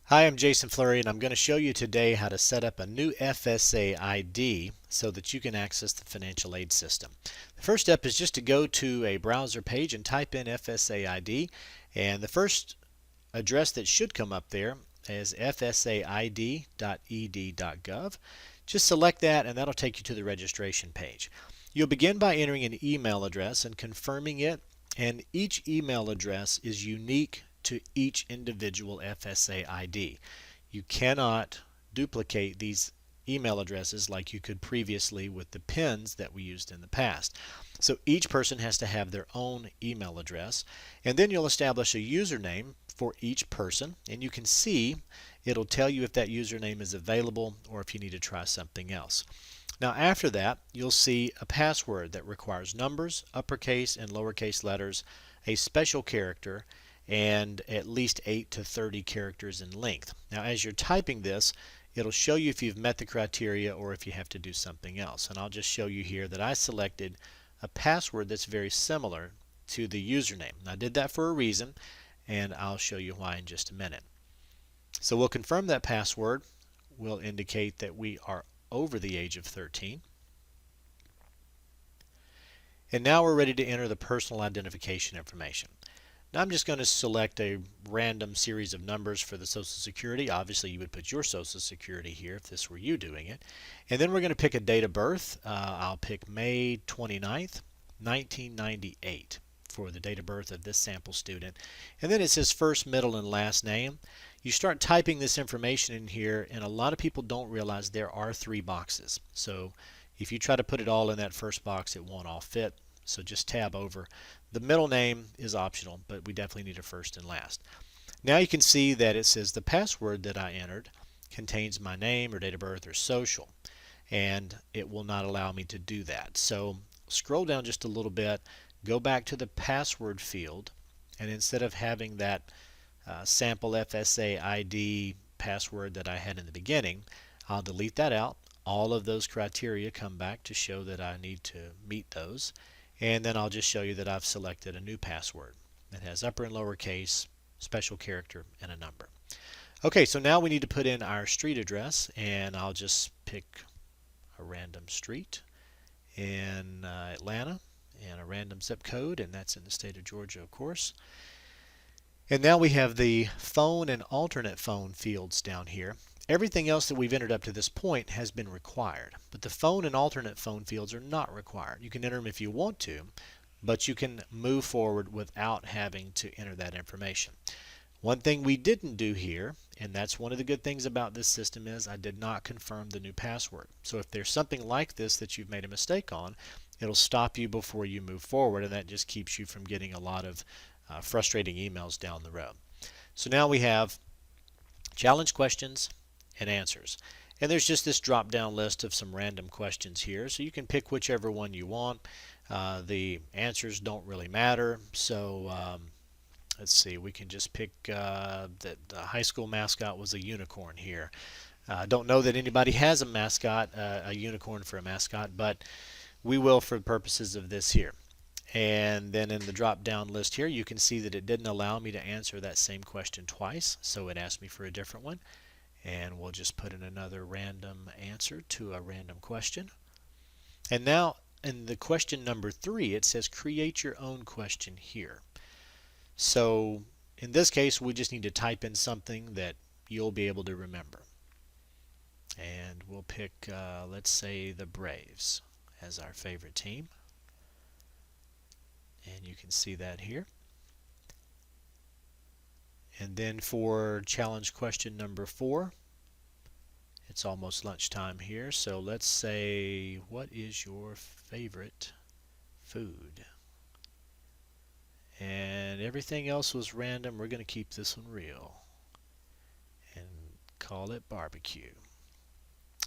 Hi, I'm Jason Fleury, and I'm going to show you today how to set up a new FSA ID so that you can access the financial aid system. The first step is just to go to a browser page and type in FSA ID, and the first address that should come up there is fsaid.ed.gov. Just select that, and that'll take you to the registration page. You'll begin by entering an email address and confirming it, and each email address is unique to each individual FSA ID. You cannot duplicate these email addresses like you could previously with the PINs that we used in the past. So each person has to have their own email address, and then you'll establish a username for each person, and you can see it'll tell you if that username is available or if you need to try something else. Now after that, you'll see a password that requires numbers, uppercase and lowercase letters, a special character, and at least 8 to 30 characters in length. Now as you're typing this, it'll show you if you've met the criteria or if you have to do something else. And I'll just show you here that I selected a password that's very similar to the username. And I did that for a reason, and I'll show you why in just a minute. So we'll confirm that password. We'll indicate that we are over the age of 13. And now we're ready to enter the personal identification information. Now I'm just going to select a random series of numbers for the Social Security. Obviously you would put your Social Security here if this were you doing it. And then we're going to pick a date of birth. I'll pick May 29th, 1998 for the date of birth of this sample student. And then it says first, middle, and last name. You start typing this information in here, and a lot of people don't realize there are 3 boxes. So if you try to put it all in that first box, it won't all fit. So just tab over. The middle name is optional, but we definitely need a first and last. Now you can see that it says the password that I entered contains my name or date of birth or social, and it will not allow me to do that. So scroll down just a little bit, go back to the password field, and instead of having that sample FSA ID password that I had in the beginning, I'll delete that out. All of those criteria come back to show that I need to meet those. And then I'll just show you that I've selected a new password that has upper and lower case, special character, and a number. Okay, so now we need to put in our street address, and I'll just pick a random street in Atlanta and a random zip code, and that's in the state of Georgia, of course. And now we have the phone and alternate phone fields down here. Everything else that we've entered up to this point has been required, but the phone and alternate phone fields are not required. You can enter them if you want to, but you can move forward without having to enter that information. One thing we didn't do here, and that's one of the good things about this system, is I did not confirm the new password. So if there's something like this that you've made a mistake on, it'll stop you before you move forward, and that just keeps you from getting a lot of frustrating emails down the road. So now we have challenge questions and answers. And there's just this drop down list of some random questions here, so you can pick whichever one you want. The answers don't really matter, so let's see, we can just pick that the high school mascot was a unicorn here. Don't know that anybody has a mascot, a unicorn for a mascot, but we will for purposes of this here. And then in the drop down list here, you can see that it didn't allow me to answer that same question twice, so it asked me for a different one. And we'll just put in another random answer to a random question. And now in the question number 3, it says create your own question here. So in this case, we just need to type in something that you'll be able to remember. And we'll pick, let's say, the Braves as our favorite team. And you can see that here. And then for challenge question number 4, it's almost lunchtime here, so let's say, what is your favorite food? And everything else was random. We're going to keep this one real and call it barbecue.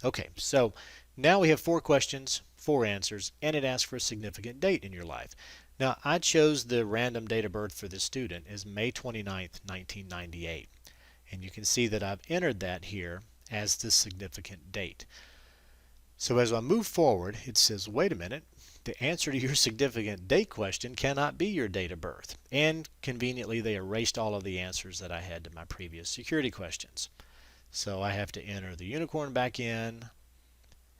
Okay, so now we have 4 questions, 4 answers, and it asks for a significant date in your life. Now, I chose the random date of birth for this student as May 29th, 1998. And you can see that I've entered that here as the significant date. So as I move forward, it says, wait a minute, the answer to your significant date question cannot be your date of birth. And conveniently, they erased all of the answers that I had to my previous security questions. So I have to enter the unicorn back in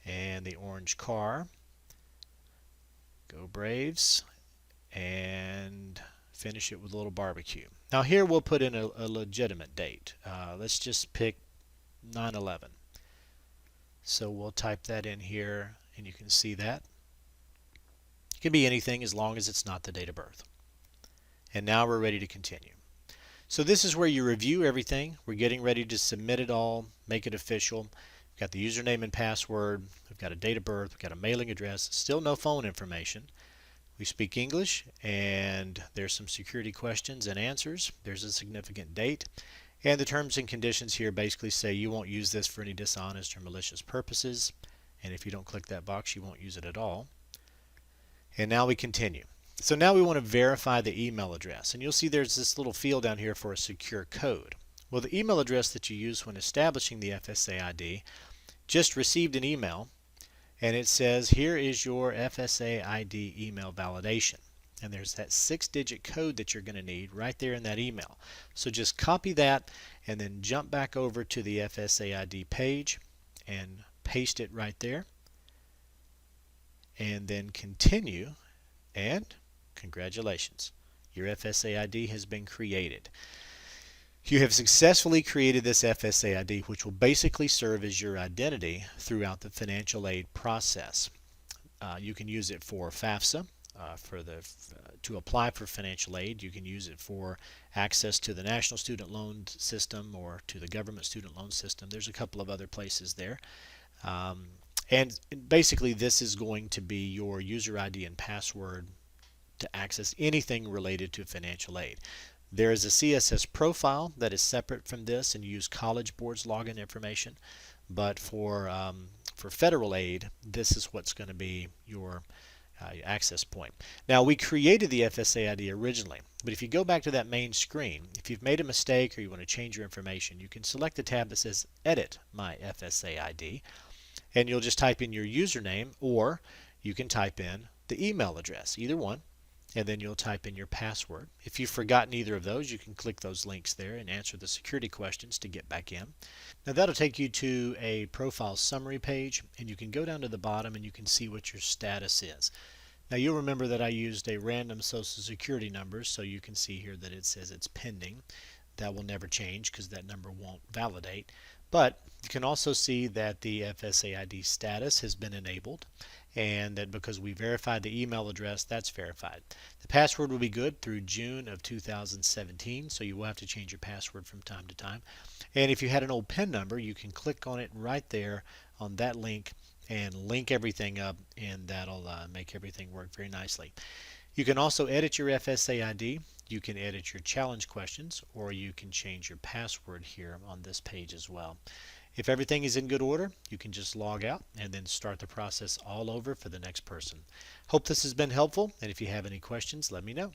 and the orange car. Go Braves. And finish it with a little barbecue. Now here we'll put in a legitimate date. Let's just pick 9/11. So we'll type that in here and you can see that. It can be anything as long as it's not the date of birth. And now we're ready to continue. So this is where you review everything. We're getting ready to submit it all, make it official. We've got the username and password. We've got a date of birth. We've got a mailing address. Still no phone information. We speak English, and there's some security questions and answers. There's a significant date. And the terms and conditions here basically say you won't use this for any dishonest or malicious purposes. And if you don't click that box, you won't use it at all. And now we continue. So now we want to verify the email address. And you'll see there's this little field down here for a secure code. Well, the email address that you use when establishing the FSA ID just received an email, and it says, here is your FSA ID email validation. And there's that 6-digit code that you're going to need right there in that email. So just copy that and then jump back over to the FSA ID page and paste it right there. And then continue, and congratulations, your FSA ID has been created. You have successfully created this FSA ID, which will basically serve as your identity throughout the financial aid process. You can use it for FAFSA, to apply for financial aid. You can use it for access to the National Student Loan System or to the government student loan system. There's a couple of other places there. And basically this is going to be your user ID and password to access anything related to financial aid. There is a CSS profile that is separate from this and use College Board's login information, but for federal aid, this is what's going to be your access point. Now, we created the FSA ID originally, but if you go back to that main screen, if you've made a mistake or you want to change your information, you can select the tab that says Edit My FSA ID, and you'll just type in your username, or you can type in the email address, either one, and then you'll type in your password. If you've forgotten either of those, you can click those links there and answer the security questions to get back in. Now that'll take you to a profile summary page, and you can go down to the bottom and you can see what your status is. Now you'll remember that I used a random social security number, so you can see here that it says it's pending. That will never change because that number won't validate. But you can also see that the FSA ID status has been enabled, and that because we verified the email address, that's verified. The password will be good through June of 2017, so you will have to change your password from time to time. And if you had an old PIN number, you can click on it right there on that link and link everything up, and that'll make everything work very nicely. You can also edit your FSA ID. You can edit your challenge questions, or you can change your password here on this page as well. If everything is in good order, you can just log out and then start the process all over for the next person. Hope this has been helpful, and if you have any questions, let me know.